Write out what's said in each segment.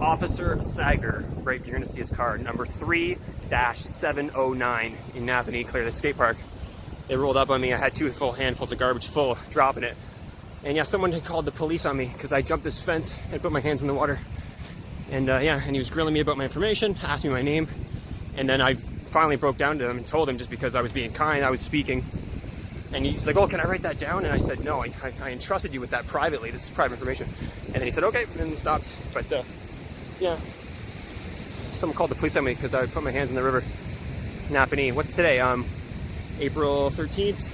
Officer Sager, right, you're gonna see his car, number 3-709 in Napanee, clear the skate park. They rolled up on me. I had 2 full handfuls of garbage full, dropping it. And yeah, someone had called the police on me because I jumped this fence and put my hands in the water. And yeah, and he was grilling me about my information, asked me my name. And then I finally broke down to him and told him, just because I was being kind, I was speaking. And he's like, oh, can I write that down? And I said, no, I entrusted you with that privately. This is private information. And then he said, okay, and stopped. But yeah, someone called the police on me because I put my hands in the river. Napanee. What's today? April 13th,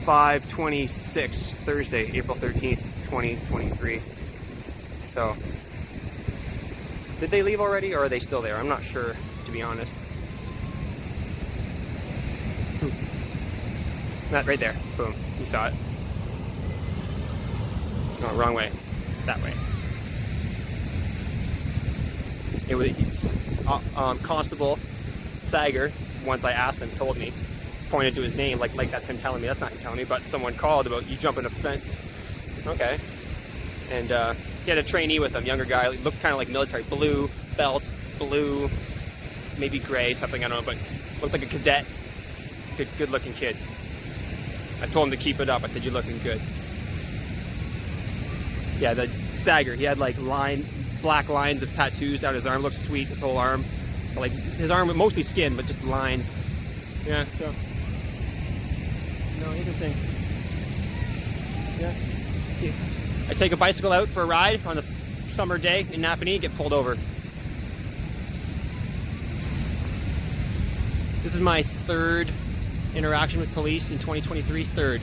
5/26, Thursday, April 13th, 2023. So, did they leave already, or are they still there? I'm not sure, to be honest. That right there, boom, you saw it. No, wrong way, that way. It was Constable Sager, once I asked him, told me, pointed to his name, like that's him telling me. That's not him telling me, but someone called about you jumping a fence. Okay. And he had a trainee with him, younger guy, looked kind of like military, blue belt, blue, maybe gray, something, I don't know, but looked like a cadet. Good looking kid. I told him to keep it up. I said, you're looking good. Yeah, the Sager, he had like black lines of tattoos down his arm. Looked sweet, his whole arm. But like his arm, mostly skin, but just lines. Yeah, so. No, interesting. Yeah. I take a bicycle out for a ride on a summer day in Napanee, get pulled over. This is my 3rd interaction with police in 2023, 3rd.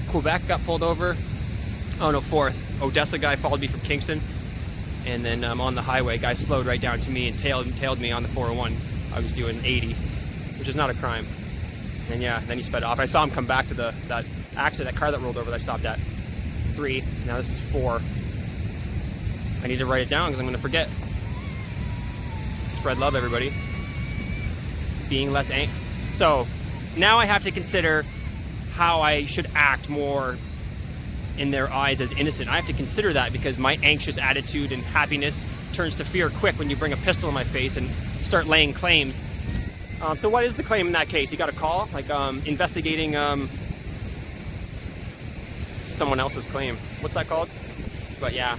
Quebec got pulled over. Oh no, 4th. Odessa guy followed me from Kingston. And then on the highway, guy slowed right down to me and tailed me on the 401. I was doing 80, which is not a crime. And yeah, then he sped off. I saw him come back to that car that rolled over that I stopped at. 3, now this is 4. I need to write it down because I'm going to forget. Spread love, everybody. Being less angry. So now I have to consider how I should act more in their eyes as innocent. I have to consider that because my anxious attitude and happiness turns to fear quick when you bring a pistol in my face and start laying claims. So what is the claim in that case? You got a call, like investigating someone else's claim. What's that called? But yeah,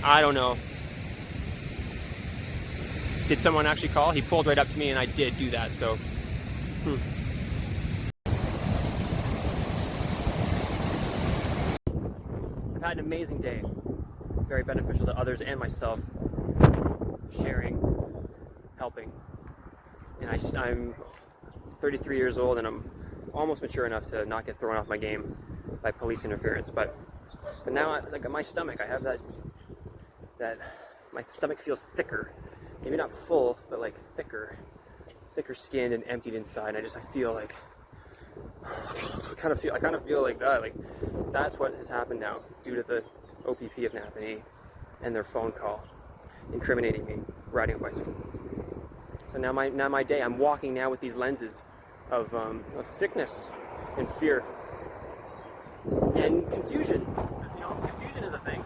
I don't know. Did someone actually call? He pulled right up to me and I did do that, so. I've had an amazing day. Very beneficial to others and myself. Sharing, helping. And I'm 33 years old and I'm almost mature enough to not get thrown off my game by police interference. But now, like my stomach, I have that my stomach feels thicker. Maybe not full, but like thicker skinned and emptied inside. I feel like I kind of feel like that. Like that's what has happened now due to the OPP of Napanee and their phone call incriminating me riding a bicycle. So now my day, I'm walking now with these lenses of sickness and fear and confusion. You know, confusion is a thing,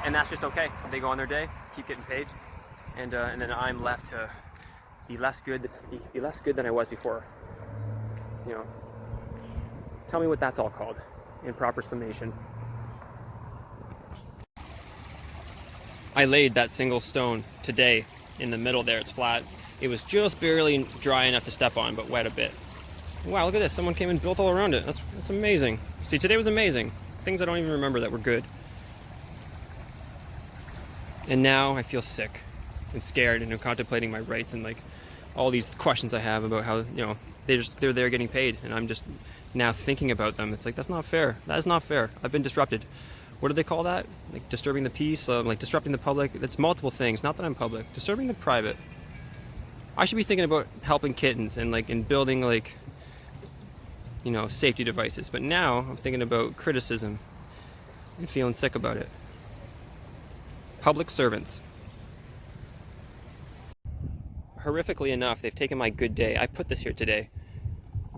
and that's just okay. They go on their day, keep getting paid, and then I'm left to be less good than I was before. You know, tell me what that's all called in proper summation. I laid that single stone today in the middle there. It's flat. It was just barely dry enough to step on, but wet a bit. Wow, look at this. Someone came and built all around it. That's amazing. See, today was amazing. Things I don't even remember that were good. And now I feel sick and scared and I'm contemplating my rights and like all these questions I have about how, you know, they're there getting paid and I'm just now thinking about them. It's like, that's not fair. That is not fair. I've been disrupted. What do they call that? Like disturbing the peace, like disrupting the public. It's multiple things, not that I'm public. Disturbing the private. I should be thinking about helping kittens and like in building like, you know, safety devices. But now I'm thinking about criticism and feeling sick about it. Public servants. Horrifically enough, they've taken my good day. I put this here today.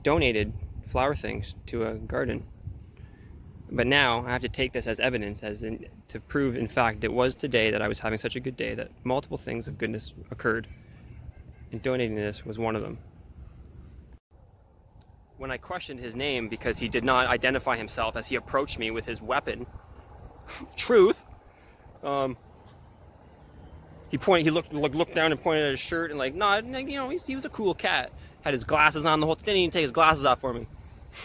Donated flower things to a garden. But now I have to take this as evidence, to prove, in fact, it was today that I was having such a good day, that multiple things of goodness occurred, and donating this was one of them. When I questioned his name because he did not identify himself as he approached me with his weapon, truth, he looked down and pointed at his shirt and like, nah, he was a cool cat. Had his glasses on the whole, didn't even take his glasses off for me.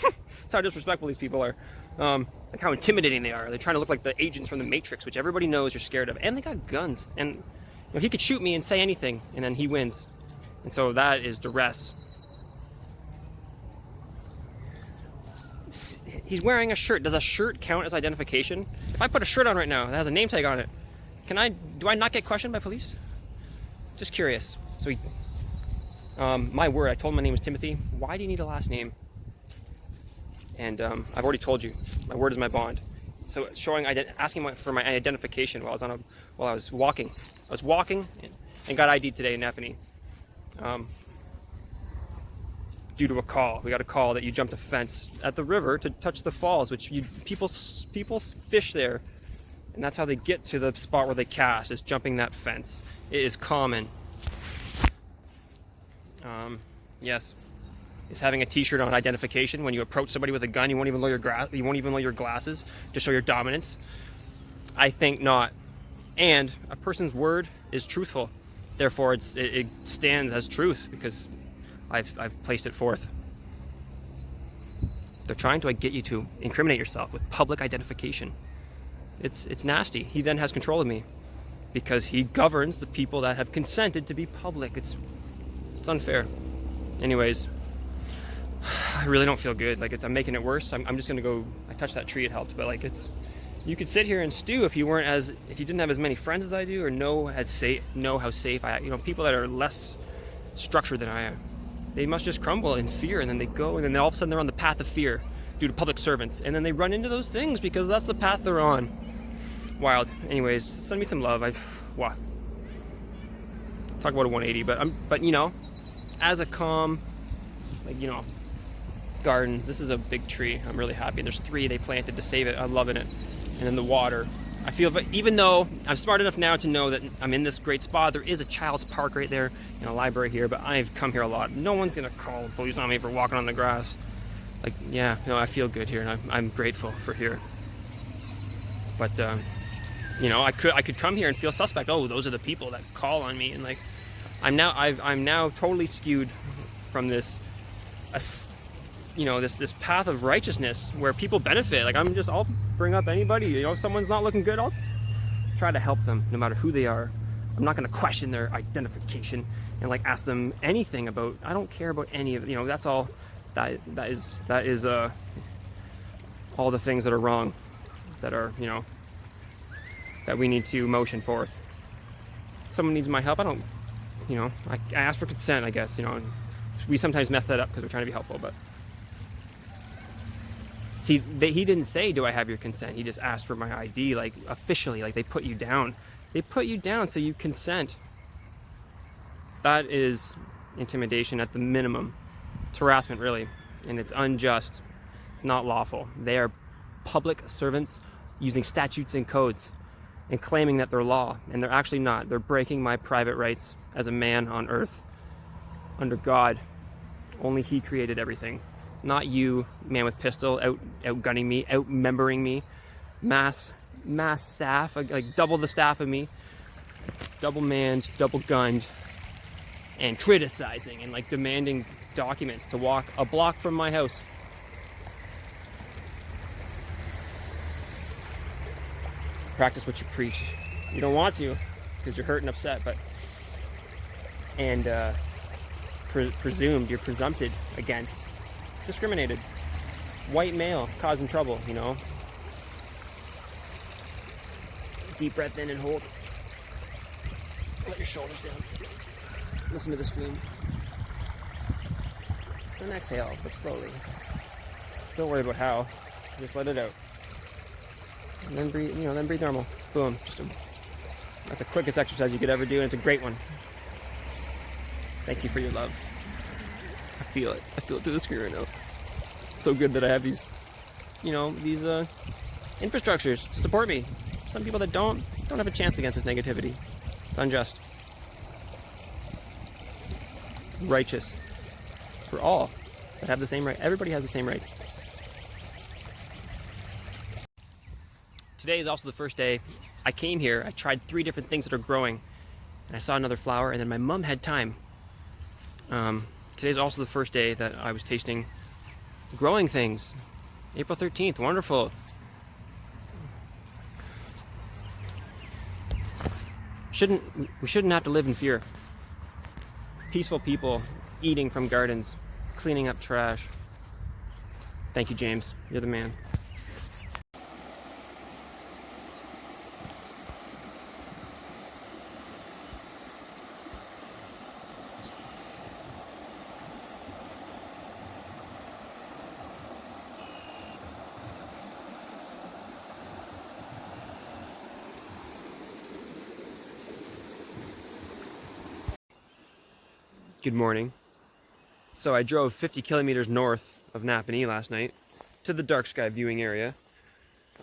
That's how disrespectful these people are. Like how intimidating they are. They're trying to look like the agents from the Matrix, which everybody knows you're scared of. And they got guns. And he could shoot me and say anything, and then he wins. And so that is duress. He's wearing a shirt. Does a shirt count as identification? If I put a shirt on right now that has a name tag on it, do I not get questioned by police? Just curious. So my word, I told him my name was Timothy. Why do you need a last name? And I've already told you, my word is my bond. So asking for my identification while I was walking. I was walking and got ID'd today in Napanee. Due to a call. We got a call that you jumped a fence at the river to touch the falls, which people fish there. And that's how they get to the spot where they cast, is jumping that fence. It is common. Yes. Is having a t-shirt on identification. When you approach somebody with a gun, you won't even lower your glasses to show your dominance. I think not. And a person's word is truthful. Therefore, it stands as truth because I've placed it forth. They're trying to get you to incriminate yourself with public identification. It's nasty. He then has control of me because he governs the people that have consented to be public. It's unfair. Anyways, I really don't feel good. I'm making it worse. I'm just gonna go. I touched that tree. It helped, but you could sit here and stew if you didn't have as many friends as I do, or know how safe I. People that are less structured than I am. They must just crumble in fear, and then they go, and then all of a sudden they're on the path of fear due to public servants, and then they run into those things because that's the path they're on. Wild. Anyways, send me some love. Talk about a 180, but as a calm, garden. This is a big tree. I'm really happy. There's 3 they planted to save it. I'm loving it. And then the water. I feel that even though I'm smart enough now to know that I'm in this great spot, there is a child's park right there and a library here, but I've come here a lot. No one's gonna call the police on me for walking on the grass. I feel good here, and I'm grateful for here. But I could come here and feel suspect. Oh, those are the people that call on me, and I'm now totally skewed from this this path of righteousness where people benefit. I'll bring up anybody. If someone's not looking good, I'll try to help them no matter who they are. I'm not going to question their identification and ask them anything about. I don't care about any of it. That's all. That is all the things that are wrong, that are that we need to motion forth. Someone needs my help. I don't. I ask for consent. I guess we sometimes mess that up because we're trying to be helpful, but. See, he didn't say, do I have your consent? He just asked for my ID, officially, they put you down. They put you down so you consent. That is intimidation at the minimum. It's harassment, really, and it's unjust. It's not lawful. They are public servants using statutes and codes and claiming that they're law, and they're actually not. They're breaking my private rights as a man on earth, under God. Only He created everything. Not you, man with pistol, outgunning me, outmembering me, mass staff, double the staff of me, double manned, double gunned, and criticizing and demanding documents to walk a block from my house. Practice what you preach. You don't want to, because you're hurt and upset, but presumed, you're presumpted against. Discriminated. White male causing trouble, Deep breath in and hold. Let your shoulders down. Listen to the stream. And exhale, but slowly. Don't worry about how. Just let it out. And then breathe, then breathe normal. Boom. That's the quickest exercise you could ever do, and it's a great one. Thank you for your love. I feel it. I feel it through the screen right now. It's so good that I have these these infrastructures to support me. Some people that don't have a chance against this negativity. It's unjust. Righteous for all that have the same right. Everybody has the same rights. Today is also the first day I came here. I tried 3 different things that are growing, and I saw another flower, and then my mom had time. Today's also the first day that I was tasting growing things. April 13th, wonderful. We shouldn't have to live in fear. Peaceful people eating from gardens, cleaning up trash. Thank you, James. You're the man. Good morning. So I drove 50 kilometers north of Napanee last night to the dark sky viewing area,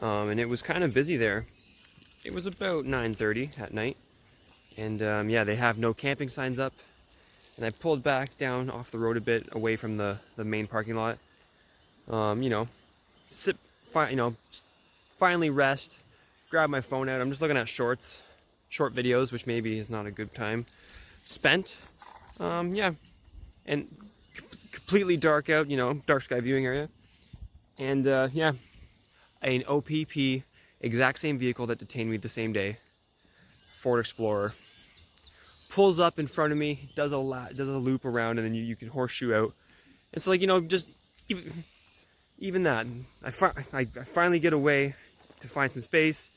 and it was kind of busy there. It was about 9:30 at night, and yeah, they have no camping signs up, and I pulled back down off the road a bit away from the main parking lot. Finally rest, grab my phone out. I'm just looking at short videos, which maybe is not a good time spent. Yeah, and completely dark out, dark sky viewing area. And yeah, an OPP, exact same vehicle that detained me the same day, Ford Explorer, pulls up in front of me, does a loop around, and then you can horseshoe out. It's like, just even that. I finally get away to find some space,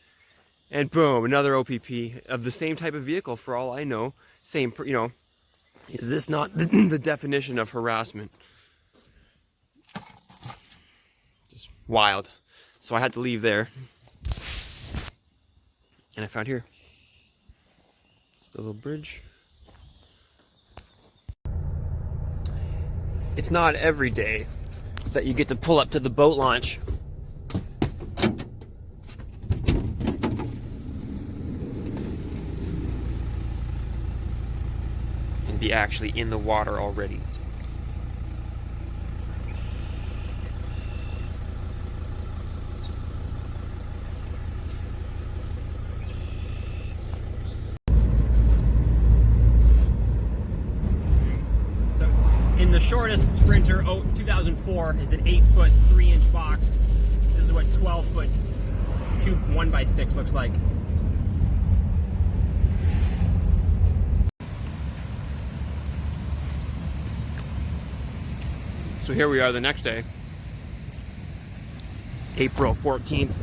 and boom, another OPP of the same type of vehicle. For all I know, same, is this not the definition of harassment? Just wild. So I had to leave there. And I found here. Just a little bridge. It's not every day that you get to pull up to the boat launch be actually in the water already. So in the shortest Sprinter 2004, it's an 8-foot 3-inch box. This is what 12-foot 1x6 looks like. So here we are the next day, April 14th.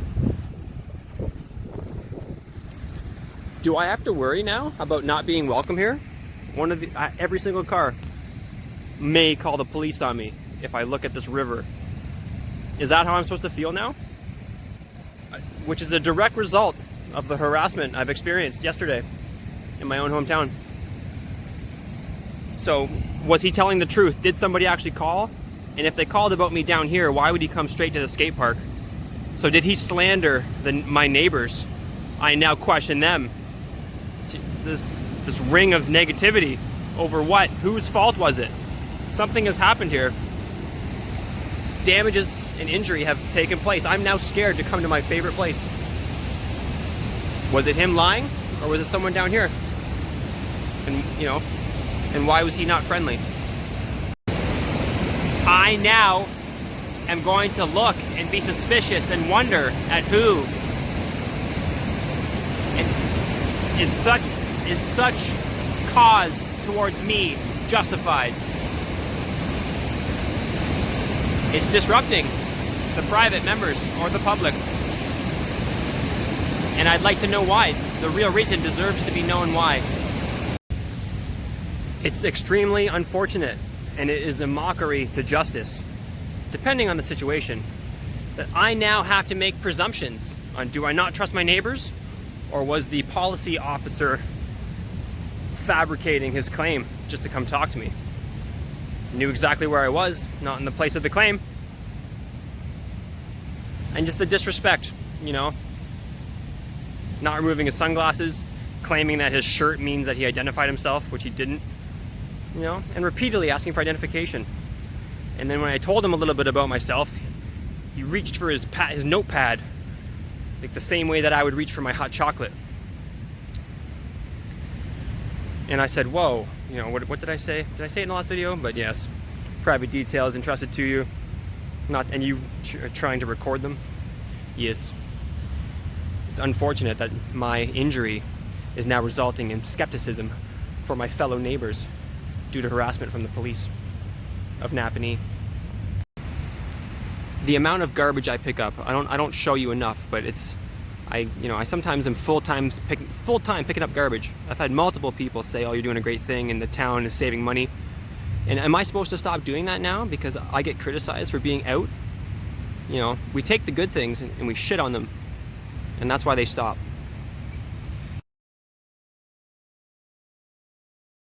Do I have to worry now about not being welcome here? Every single car may call the police on me if I look at this river. Is that how I'm supposed to feel now? Which is a direct result of the harassment I've experienced yesterday in my own hometown. So, was he telling the truth? Did somebody actually call? And if they called about me down here, why would he come straight to the skate park? So did he slander my neighbors? I now question them. This ring of negativity over what? Whose fault was it? Something has happened here. Damages and injury have taken place. I'm now scared to come to my favorite place. Was it him lying, or was it someone down here? And and why was he not friendly? I now am going to look and be suspicious and wonder at who. And is such cause towards me justified? It's disrupting the private members or the public. And I'd like to know why. The real reason deserves to be known why. It's extremely unfortunate, and it is a mockery to justice, depending on the situation, that I now have to make presumptions on, do I not trust my neighbors, or was the policy officer fabricating his claim just to come talk to me? Knew exactly where I was, not in the place of the claim. And just the disrespect, you know, not removing his sunglasses, claiming that his shirt means that he identified himself, which he didn't, you know, and repeatedly asking for identification. And then when I told him a little bit about myself, he reached for his notepad, like the same way that I would reach for my hot chocolate. And I said, whoa, you know, what did I say? Did I say it in the last video? But yes, private details entrusted to you, and you are trying to record them. Yes. It's unfortunate that my injury is now resulting in skepticism for my fellow neighbors due to harassment from the police of Napanee. The amount of garbage I pick up, I don't show you enough, but I sometimes am full-time picking up garbage. I've had multiple people say, oh, you're doing a great thing and the town is saving money. And am I supposed to stop doing that now because I get criticized for being out? You know, we take the good things and we shit on them. And that's why they stop.